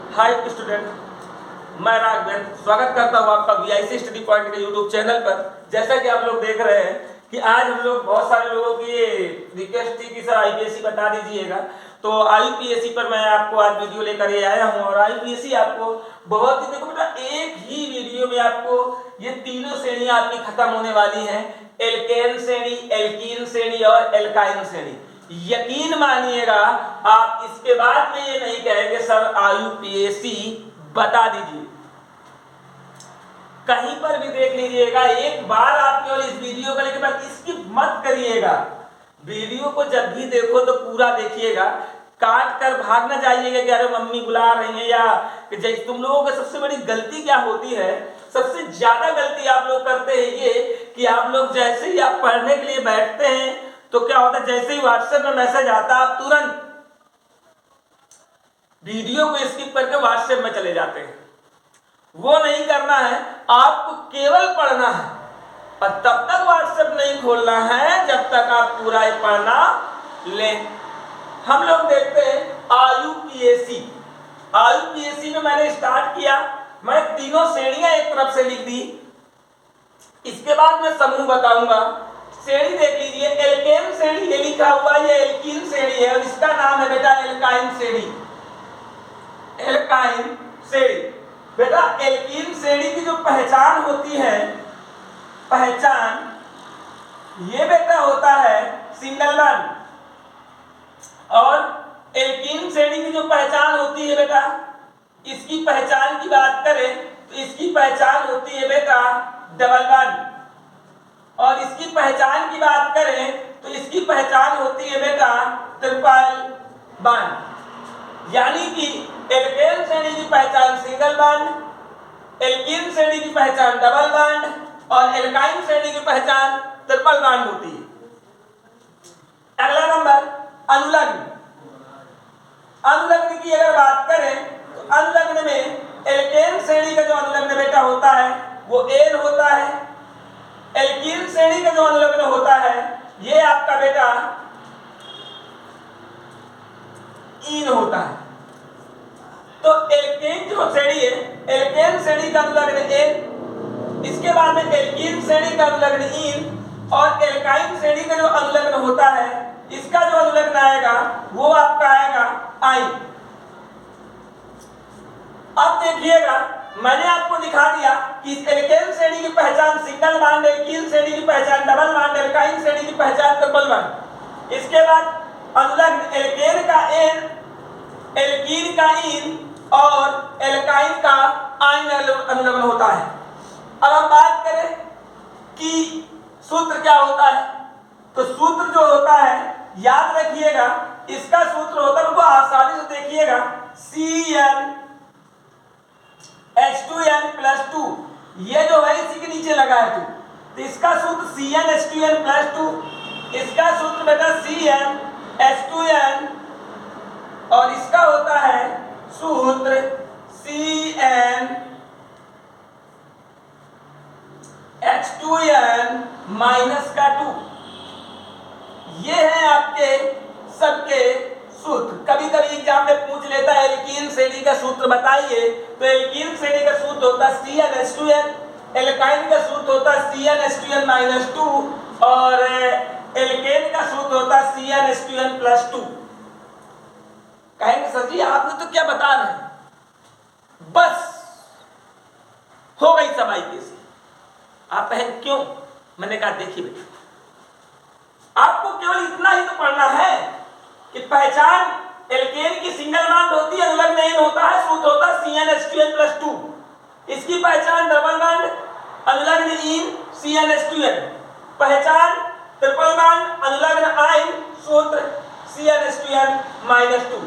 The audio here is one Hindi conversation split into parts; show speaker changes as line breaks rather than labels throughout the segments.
हाय स्टूडेंट, मैं राघवेंद्र स्वागत करता हूँ आपका वीआईसी स्टडी पॉइंट के यूट्यूब चैनल पर। जैसा कि आप लोग देख रहे हैं कि आज हम लोग बहुत सारे लोगों की रिक्वेस्ट थी कि सर आईपीएससी बता दीजिएगा, तो आईपीएससी पर मैं आपको आज वीडियो लेकर ये आया हूँ। और आईपीएससी आपको बहुत ही, देखो बेटा, एक ही वीडियो में आपको ये तीनों श्रेणियां आपकी खत्म होने वाली हैं, एल्केन श्रेणी, एल्कीन श्रेणी और एल्काइन श्रेणी। यकीन मानिएगा, आप इसके बाद में ये नहीं कहेंगे सर आईपीएससी बता दीजिए। कहीं पर भी देख लीजिएगा, एक बार आप केवल इस वीडियो को लेकर बाद स्किप मत करिएगा। वीडियो को जब भी देखो तो पूरा देखिएगा, काट कर भाग ना जाइएगा कि अरे मम्मी बुला रही है या जैसे। तुम लोगों की सबसे बड़ी गलती क्या होती है, सबसे ज्यादा गलती आप लोग करते हैं ये कि आप लोग जैसे ही आप पढ़ने के लिए बैठते हैं तो क्या होता है, जैसे ही व्हाट्सएप में मैसेज आता है आप तुरंत वीडियो को स्किप करके व्हाट्सएप में चले जाते हैं। वो नहीं करना है, आपको केवल पढ़ना है और तब तक व्हाट्सएप नहीं खोलना है जब तक आप पूरा पढ़ना लें। हम लोग देखते हैं आईपीएससी। आईपीएससी में मैंने स्टार्ट किया, मैं तीनों श्रेणियां एक तरफ से लिख दी। इसके बाद मैं समूह बताऊंगा। श्रेणी देख लीजिए, एल्केन श्रेणी ये लिखा हुआ, ये एल्कीन श्रेणी है और इसका नाम है बेटा एल्काइन श्रेणी। एल्काइन श्रेणी बेटा, एल्कीन श्रेणी की जो पहचान होती है, पहचान ये बेटा होता है सिंगल बॉन्ड। और एल्कीन श्रेणी की जो पहचान होती है बेटा, इसकी पहचान की बात करें तो इसकी पहचान होती है बेटा डबल बॉन्ड। और इसकी पहचान की बात करें तो इसकी पहचान होती है बेटा ट्रिपल बॉन्ड। यानी कि एल्केन श्रेणी की पहचान सिंगल बॉन्ड, एल्कीन श्रेणी की पहचान डबल बॉन्ड और एल्काइन श्रेणी की पहचान ट्रिपल बॉन्ड होती है। अगला नंबर अनुलग्न। अनुलग्न की अगर बात करें तो अनुलग्न में एल्केन श्रेणी का जो अनुलग्न बेटा होता है वो एन होता है। एल्कीन श्रेणी का जो अनुलग्न होता है ये आपका बेटा इन होता है। तो एल्केन जो श्रेणी है, एल्केन श्रेणी का अनुलग्न एन, इसके बाद में एल्कीन श्रेणी का अनुलग्न इन और एल्काइन श्रेणी का जो अनुलग्न होता है इसका जो अनुलग्न आएगा वो आपका आएगा आई। अब देखिएगा, मैंने आपको दिखा दिया कि एल्केन श्रेणी की पहचान सिंगल बॉन्ड, एल्कीन श्रेणी की पहचान डबल बॉन्ड, एल्काइन श्रेणी की पहचान ट्रिपल बॉन्ड। इसके बाद अनुलग्न एल्केन का एन, एल्कीन का इन और एल्काइन का आइन अनुलग्न होता है। अब हम बात करें कि सूत्र क्या होता है, तो सूत्र जो होता है याद रखिएगा, इसका सूत्र होता है, उनको आसानी से देखिएगा, CN H2n+2। ये जो है इसी के नीचे लगा है तो इसका सूत्र CN H2n+2, इसका सूत्र बेटा CN H2n और इसका होता है सूत्र CN H2n -2। ये है आपके सबके सूत्र। कभी कभी एग्जाम में पूछ लेता है एल्कीन श्रेणी का सूत्र बताइए, तो एल्कीन श्रेणी का सूत्र होता है CN H2n, एल्काइन का सूत्र होता है CN H2n -2 और एल्केन का सूत्र होता है CN H2n+2। कहेंगे सर जी आपने तो क्या बता रहे हैं, बस हो गई सब आईपीएससी। आप कहें क्यों, मैंने कहा देखिए बेटा, आपको केवल इतना ही तो पढ़ना है कि पहचान एल्केन की सिंगल बॉन्ड होती है, अनुलग्न एन होता है, सूत्र होता है CN H2n+2। इसकी पहचान डबल बॉन्ड, अनुलग्न इन CN H2n, पहचान ट्रिपल बॉन्ड, अनुलग्न आइन, सूत्र CN H2n-2।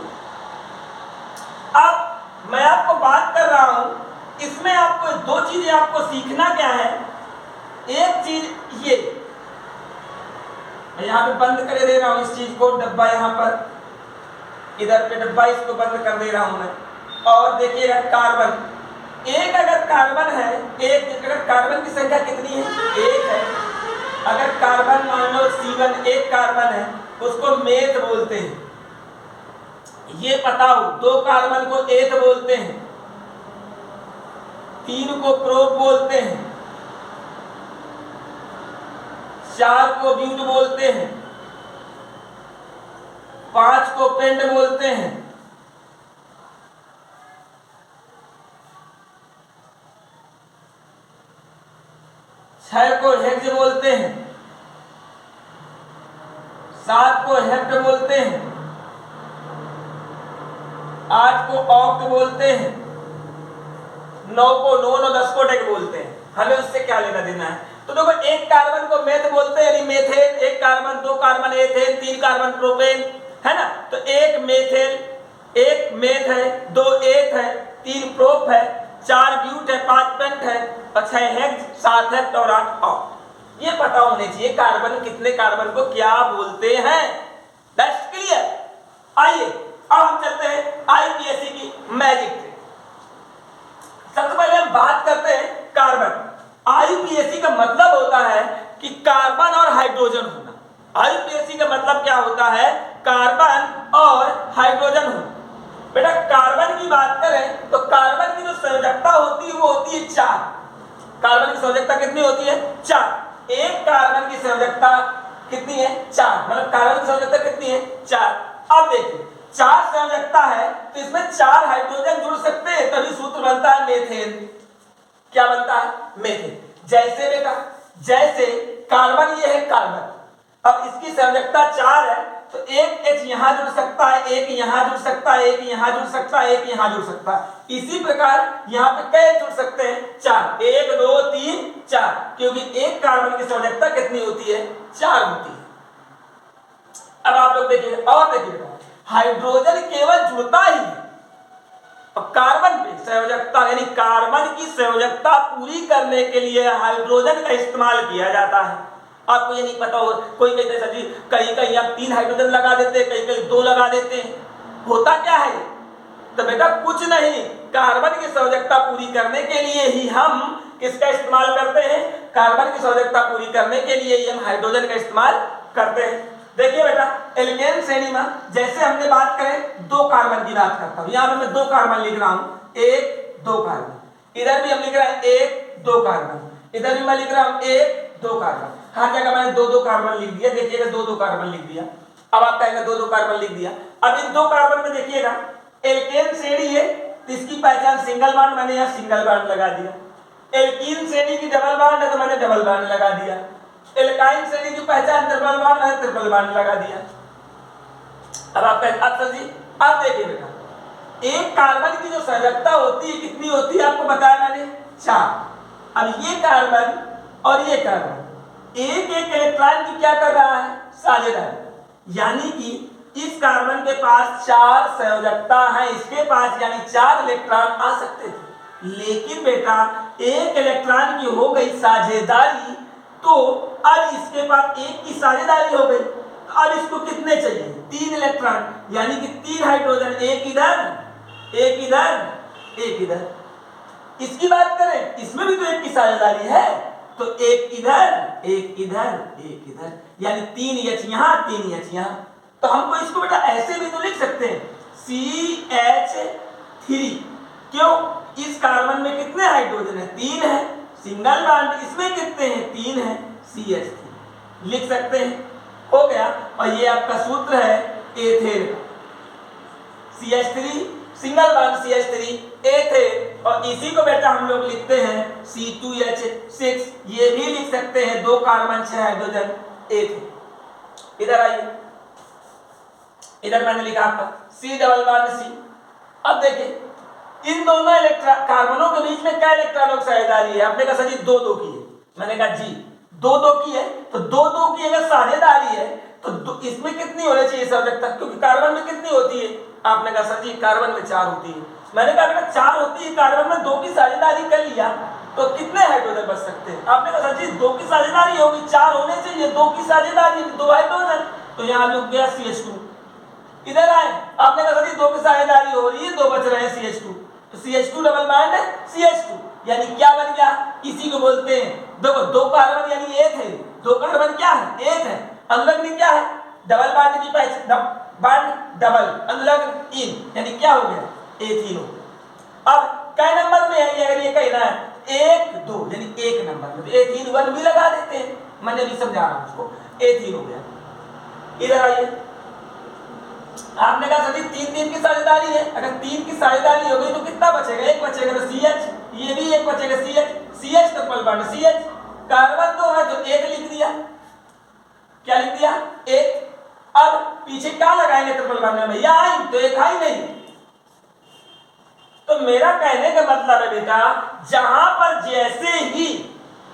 अब मैं आपको बात कर रहा हूं, इसमें आपको दो चीजें आपको सीखना क्या है। एक चीज ये, मैं यहाँ पे बंद कर दे रहा हूं इस चीज को, डब्बा यहाँ पर इधर पे डब्बा, इसको बंद कर दे रहा हूं मैं। और देखिएगा कार्बन, एक अगर कार्बन है, एक अगर कार्बन की संख्या कितनी है, एक है। अगर कार्बन मान लो C1 एक कार्बन है, उसको मेथ बोलते हैं। ये पता हो, 2 कार्बन को एथ बोलते हैं, 3 को प्रोप बोलते हैं, 4 को ब्यूट बोलते हैं, 5 को पेंड बोलते हैं, 6 को हेक्स बोलते हैं, 7 को हेप्ट बोलते हैं, 8 को ऑक्ट बोलते हैं, 9 को नोन और 10 को डेक बोलते हैं। हमें उससे क्या लेना देना है? तो देखो, एक कार्बन को मेथ बोलते हैं यानी मेथेन, एक carbon, 2 carbon ethane, 3 carbon propane, है ना। तो एक मेथेन, एक मेथ है, 2 एथ है, 3 प्रोप है, 4 ब्यूट है, 5 पेंट है, 6 हेक्स, 7 हेप्ट और 8 ऑक्ट। ये पता होने चाहिए कार्बन कितने कार्बन को क्या बोलते हैं। That's clear. आइए अब हम चलते हैं आईपीएससी की मैजिक ट्रिक। सबसे पहले हम बात करते हैं कार्बन। आईपीएससी का मतलब होता है कि कार्बन और हाइड्रोजन होना। आईपीएससी का मतलब क्या होता है? कार्बन और हाइड्रोजन होना। बेटा कार्बन की बात करें तो कार्बन की जो संयोजकता होती है वो होती है 4। कार्बन की संयोजकता कितनी होती है? 4। एक कार्बन की संयोजकता कितनी है? 4। मतलब कार्बन की संयोजकता कितनी है? 4। अब देखिए 4 संयोजकता है तो इसमें 4 हाइड्रोजन जुड़ सकते हैं, तभी सूत्र बनता है मेथेन। क्या बनता है? मेथेन। जैसे बेटा, जैसे कार्बन ये है कार्बन, अब इसकी संयोजकता 4 है तो एक H यहां जुड़ सकता है, एक यहां जुड़ सकता है, एक यहां जुड़ सकता है, एक यहां जुड़ सकता है। इसी प्रकार यहां पे कई जुड़ सकते हैं? 4। 1 2 3 4, क्योंकि एक कार्बन की संयोजकता कितनी होती है? 4 होती है। अब आप लोग देखिए और देखिए, हाइड्रोजन केवल जुड़ता ही है और कार्बन पे संयोजकता यानी कार्बन की संयोजकता पूरी करने के लिए हाइड्रोजन का इस्तेमाल किया जाता है। आपको ये नहीं पता हो, कोई कहते हैं जी कहीं कहीं आप 3 हाइड्रोजन लगा देते हैं, कहीं कहीं 2 लगा देते हैं। होता क्या है? तो बेटा कुछ नहीं, कार्बन की संयोजकता पूरी करने के लिए ही हम किसका इस्तेमाल करते हैं? कार्बन की संयोजकता पूरी करने के लिए ही हम हाइड्रोजन का इस्तेमाल करते हैं। देखिए बेटा एल्केन श्रेणी में जैसे हमने बात करें 2 कार्बन की बात करता हूं, यहां पे मैं 2 कार्बन लिख रहा हूं, 1 2 कार्बन, इधर भी हम लिख रहे हैं 1 2 कार्बन, इधर भी मैं लिख रहा हूं 1 2 कार्बन। हर जगह मैंने 2 2 कार्बन लिख दिया। देखिएगा 2 2 कार्बन लिख दिया। अब आप कहेंगे 2 2 कार्बन लिख दिया। अब इन 2 कार्बन में देखिएगा एल्केन श्रेणी है तो इसकी पहचान सिंगल बॉन्ड, मैंने यहां सिंगल बॉन्ड लगा दिया। एल्कीन श्रेणी की डबल बॉन्ड है तो मैंने डबल बॉन्ड लगा दिया। एल्काइन श्रेणी की पहचान ट्रिपल बॉन्ड है, ट्रिपल बॉन्ड लगा दिया। अब आप कहें अच्छा जी, अब देखिए बेटा एक कार्बन की जो संयोजकता होती है कितनी होती है आपको बताया मैंने? 4। अब ये कार्बन और ये कार्बन एक एक इलेक्ट्रॉन की क्या कर रहा है? साझेदारी। यानी कि इस कार्बन के पास 4 संयोजकता है, इसके पास यानी 4 इलेक्ट्रॉन आ सकते थे। लेकिन बेटा एक इलेक्ट्रॉन की हो गई साझेदारी तो अब इसके पास एक की साझेदारी हो गई, तो अब इसको कितने चाहिए? 3 इलेक्ट्रॉन, यानी कि 3 हाइड्रोजन, एक इधर एक इधर एक इधर। इसकी बात करें इसमें भी तो एक की साझेदारी है, तो एक इधर एक इधर एक इधर, यानी 3 H यहां 3 H यहां। तो हमको इसको बेटा ऐसे भी तो लिख सकते हैं CH3। क्यों? इस कार्बन में कितने हाइड्रोजन है? 3 है, सिंगल बॉन्ड इसमें कितने हैं? 3 है, CH3 लिख सकते हैं। हो गया। और ये आपका सूत्र है एथेन का, CH3 single bond CH3 ethane. और इसी को बेटा हम लोग लिखते हैं C2H6, ये भी लिख सकते हैं 2 कार्बन 6 हाइड्रोजन एथेन। इधर आइए, इधर मैंने लिखा आपका C डबल बॉन्ड C। अब देखिए इन दोनों कार्बनों के बीच में क्या इलेक्ट्रॉनों की साझेदारी है? आपने कहा सर जी 2 2 की है। मैंने कहा जी 2 2 की है, तो 2 2 की अगर साझेदारी है तो इसमें कितनी होनी चाहिए संयोजकता? क्योंकि कार्बन में कितनी होती है? आपने कहा सर जी कार्बन में 4 होती है। मैंने कहा बेटा 4 होती है, कार्बन में 2 की साझेदारी कर लिया तो कितने हाइड्रोजन बच सकते हैं? आपने कहा सर जी 2 की साझेदारी होगी, 4 होने चाहिए, 2 की साझेदारी 2 हाइड्रोजन, तो यहाँ लुक गया CH2। इधर आए, आपने कहा सर जी 2 की साझेदारी हो रही है, 2 बच रहे हैं CH2, तो CH2 डबल बॉन्ड है CH2, यानी क्या बन गया? इसी को बोलते हैं देखो 2 कार्बन यानी एक है, 2 कार्बन क्या है? एक है। अगला क्या है? डबल बॉन्ड की पहचान, बॉन्ड डबल अनुलग्न इन, यानी क्या हो गया एथीन हो गया। अब कै नंबर में है ये, अगर ये कहना है 1 2 यानी 1 नंबर में, तो एथीन 1 भी लगा देते हैं, मैंने अभी समझा रहा हूं उसको, एथीन हो गया। इधर आइए, आपने कहा सभी 3 की साझेदारी है, अगर 3 की साझेदारी हो गई तो कितना बचेगा, 1 बचेगा, तो CH, ये भी 1 बचेगा, CH triple bond CH, carbon 2 है तो 1 लिख दिया, क्या लिख दिया 1। अब पीछे क्या लगाएंगे ट्रिपल बॉन्ड में भैया, आई तो एक आई नहीं। तो मेरा कहने का मतलब है बेटा, जहां पर जैसे ही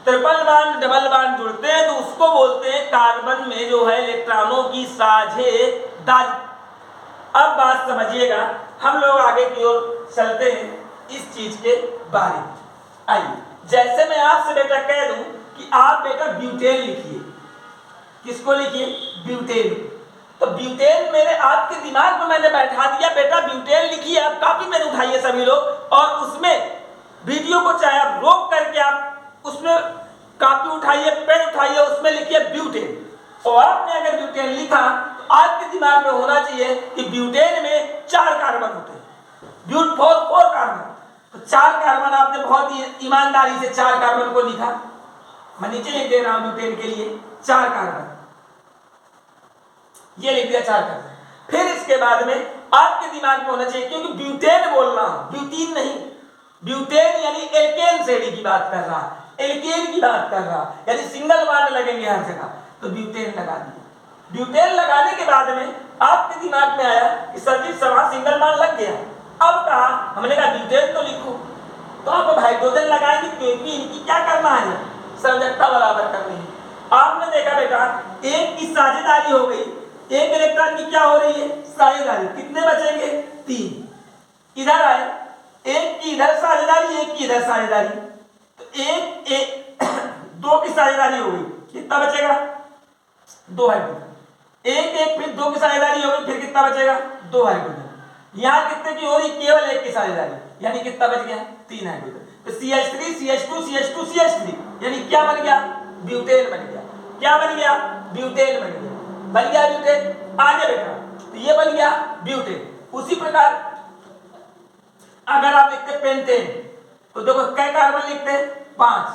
ट्रिपल बॉन्ड डबल बॉन्ड जुड़ते हैं तो उसको बोलते हैं कार्बन में जो है इलेक्ट्रॉनों की साझेदारी। अब बात समझिएगा, हम लोग आगे की ओर चलते हैं इस चीज के बारे में। आइए, जैसे मैं आपसे बेटा कह दूं कि आप बेटा ब्यूटेन लिखिए, किसको लिखिए ब्यूटेन, तो ब्यूटेन मेरे आपके दिमाग में मैंने बैठा दिया, बेटा ब्यूटेन लिखिए, आप कॉपी पेन उठाइए सभी लोग, और उसमें वीडियो को चाहे आप रोक करके आप उसमें कॉपी उठाइए, पेन उठाइए, उसमें लिखिए ब्यूटेन। और आपने अगर ब्यूटेन लिखा तो आपके दिमाग में होना चाहिए कि ब्यूटेन में 4 कार्बन होते हैं, ब्यूट 4 कार्बन, तो 4 कार्बन आपने बहुत ही ईमानदारी से 4 कार्बन को लिखा, मैं नीचे लिख दे रहा हूं ब्यूटेन के लिए 4 कार्बन, ये लिख दिया 4 कार्बन। फिर इसके बाद में आपके दिमाग में होना चाहिए, क्योंकि ब्यूटेन बोल रहा हूं, ब्यूटीन नहीं, ब्यूटेन यानी एल्केन श्रेणी की बात कर रहा है, एल्केन की बात कर रहा है, यानी सिंगल बॉन्ड लगेंगे हर जगह, तो ब्यूटेन लगा दिया। ब्यूटेन लगाने के बाद में आपके दिमाग में आया कि सर जी सभा सिंगल बॉन्ड लग गया, अब कहा हमने कहा ब्यूटेन तो लिखो, तो आप हाइड्रोजन लगाएंगे, क्योंकि इनकी क्या करना है, संयोजकता बराबर करनी है। आपने देखा बेटा एक की साझेदारी हो गई, एक इलेक्ट्रॉन की क्या हो रही है साझेदारी, कितने बचेंगे 3। इधर आए, एक की इधर साझेदारी, एक की इधर साझेदारी, तो एक 2 की साझेदारी हो गई, कितना बचेगा 2 हाइड्रोजन, एक फिर 2 की साझेदारी हो गई, फिर कितना बचेगा 2 हाइड्रोजन। यहां कितने की हो रही, केवल 1 की साझेदारी, यानी कितना बच गया 3 हाइड्रोजन, तो CH3 CH2 CH2 CH3, यानी क्या बन गया ब्यूटेन बन गया, क्या बन गया ब्यूटेन बन गया, बन गया ब्यूटेन। आगे बेटा तो ये बन गया ब्यूटेन। उसी प्रकार अगर आप लिखते पेंटेन, तो देखो कै कार्बन लिखते 5,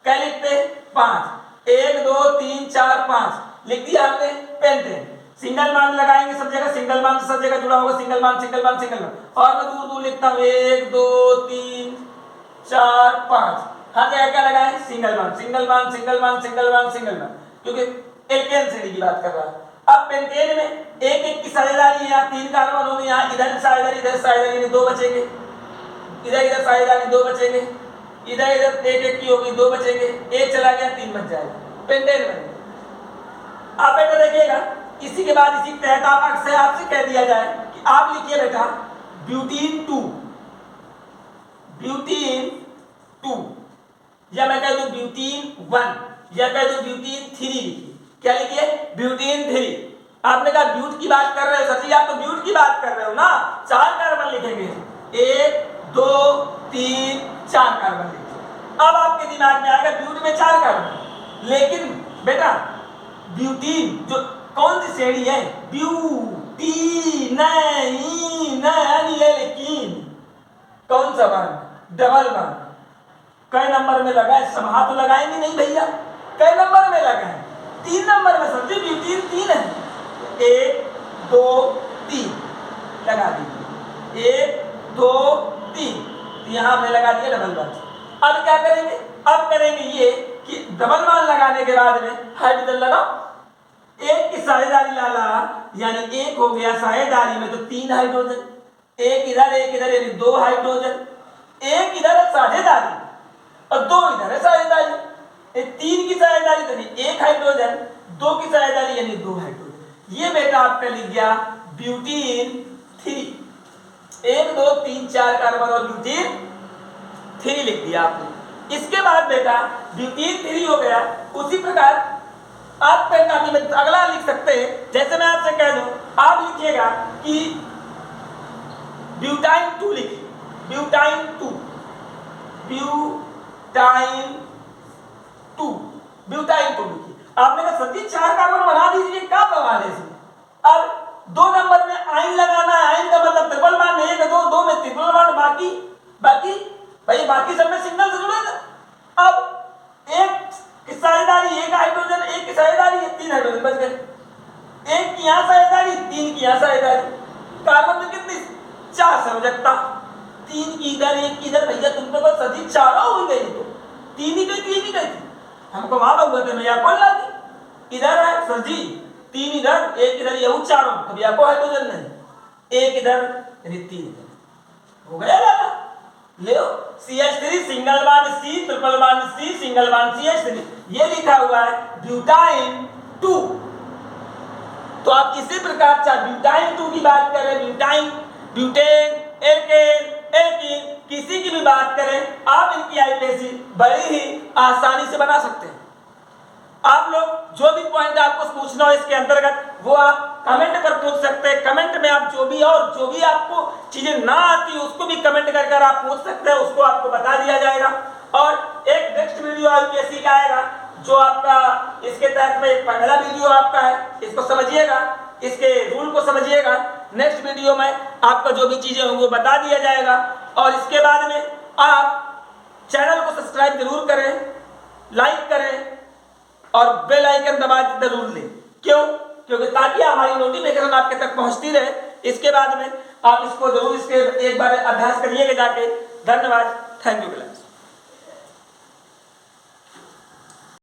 कै लिखते 5, 1 2 3 4 5 लिख दिया हमने पेंटेन। सिंगल बॉन्ड लगाएंगे सब जगह, सिंगल बॉन्ड सब जगह जुड़ा होगा, single bond single bond single bond, और मैं दूर दूर लिखता हूं 1 2 3 4 5, हर जगह क्या लगाएं single bond single bond single bond single bond single bond, क्योंकि एल्केन श्रेणी की बात कर रहा है। अब पेंटेन में एक की साझेदारी है, यहाँ 3 कार्बन होंगे, यहाँ इधर साझेदारी इधर साझेदारी 2 बचेंगे, इधर साझेदारी 2 बचेंगे, इधर एक की होगी 2 बचेंगे, एक चला गया 3 बच जाएगा, पेंटेन बन गया। आप बेटा देखिएगा, इसी के बाद इसी के तहत आप अक्सर आपसे कह दिया जाए कि आप लिखिए बेटा ब्यूटीन 2, ब्यूटीन 2, या मैं कह दूं ब्यूटीन 1, या कह दूं ब्यूटीन 3 लिखिए, क्या लिखिए ब्यूटीन 3। आपने कहा ब्यूट की बात कर रहे हो सर जी, आप तो ब्यूट की बात कर रहे हो ना, 4 कार्बन लिखेंगे, 1 2 3 4 कार्बन लिखिए। अब आपके दिमाग में आएगा ब्यूट में 4 कार्बन, लेकिन बेटा ब्यूटीन जो कौन सी श्रेणी है, ब्यूटीन लेकिन कौन सा बॉन्ड डबल बॉन्ड, कई नंबर में लगा है, समाह तो लगाएंगे नहीं भैया, कई नंबर में लगा है 3 नंबर में, समझे ब्यूटीन 3 है, 1 2 3 लगा दीजिए, 1 2 3, यहां हमने लगा दिया डबल बॉन्ड। अब क्या करेंगे, अब करेंगे ये कि डबल बॉन्ड लगाने के बाद में हाइड्रोजन लगाओ, एक की साझेदारी लाला, यानी एक हो गया साझेदारी में तो 3 हाइड्रोजन, एक इधर यानी 2 हाइड्रोजन, एक इधर है साझेदारी और 2 इधर है साझेदारी, 3 की साझेदारी यानी 1 हाइड्रोजन, 2 की साझेदारी यानी 2 हाइड्रोजन। ये बेटा आपका लिख गया ब्यूटीन 3, 1 2 3 4 कार्बन और ब्यूटीन 3 लिख दिया आपने। इसके बाद बेटा ब्यूटीन 3 हो गया, उसी प्रकार आप पेन कॉपी में अगला लिख सकते हैं, जैसे मैं आपसे कह दूं आप लिखिएगा कि ब्यूटाइन 2 लिखिए, ब्यूटाइन 2, ब्यूटाइन 2, ब्यूटाइन 2 लिखिए। आपने कहा सभी 4 कार्बन बना दीजिए, क्या बवाल है इसमें। अब 2 नंबर में आइन लगाना है, आइन का मतलब ट्रिपल बॉन्ड, 1 2 में ट्रिपल बॉन्ड, बाकी भाई बाकी सब में सिंगल से जुड़े ना। अब एक की साझेदारी, एक हाइड्रोजन, एक की साझेदारी, 3 हाइड्रोजन बच गए। एक की यहाँ साझेदारी, 3 की यहाँ साझेदारी। कार्बन में कितनी? 4 समझता, 3 की इधर, 1 की इधर। भैया तुम तो बस सदी 4 हो गई, तो 3 ही गई थी। हमको मालूम हुआ था, मैं या कौन लागी इधर है सर जी, 3 इधर, 1 इधर, ये 4। अब या को हाइड्रोजन नहीं, 1 इधर, 3 इधर, हो गया ना। ले CH3 single bond C, triple bond C, single bond CH3, ये लिखा हुआ है ब्यूटाइन 2। तो आप इसी प्रकार चाहे ब्यूटाइन 2 की बात करें, ब्यूटाइन, ब्यूटेन, एल्केन, एल्कीन, किसी की भी बात करें, आप इनकी आईपीएसी बड़ी ही आसानी से बना सकते हैं। आप लोग जो भी पॉइंट आपको पूछना हो इसके अंतर्गत, वो आप कमेंट पर पूछ सकते हैं। कमेंट में आप जो भी आपको चीजें ना आती उसको भी कमेंट कर आप पूछ सकते हैं, उसको आपको बता दिया जाएगा। और एक नेक्स्ट वीडियो आईपीएससी का आएगा, जो आपका इसके तहत में एक पहला वीडियो आपका है, इसको समझिएगा, इसके रूल को समझिएगा। नेक्स्ट वीडियो में आपका जो भी चीजें होंगी वो बता दिया जाएगा। और इसके बाद में आप चैनल को सब्सक्राइब जरूर करें, लाइक करें और बेल आइकन दबा जरूर लें। क्यों? क्योंकि ताकि हमारी नोटिफिकेशन आपके तक पहुंचती रहे। इसके बाद में आप इसको जरूर इसके एक बार अभ्यास करिएगा जाके। धन्यवाद, थैंक यू।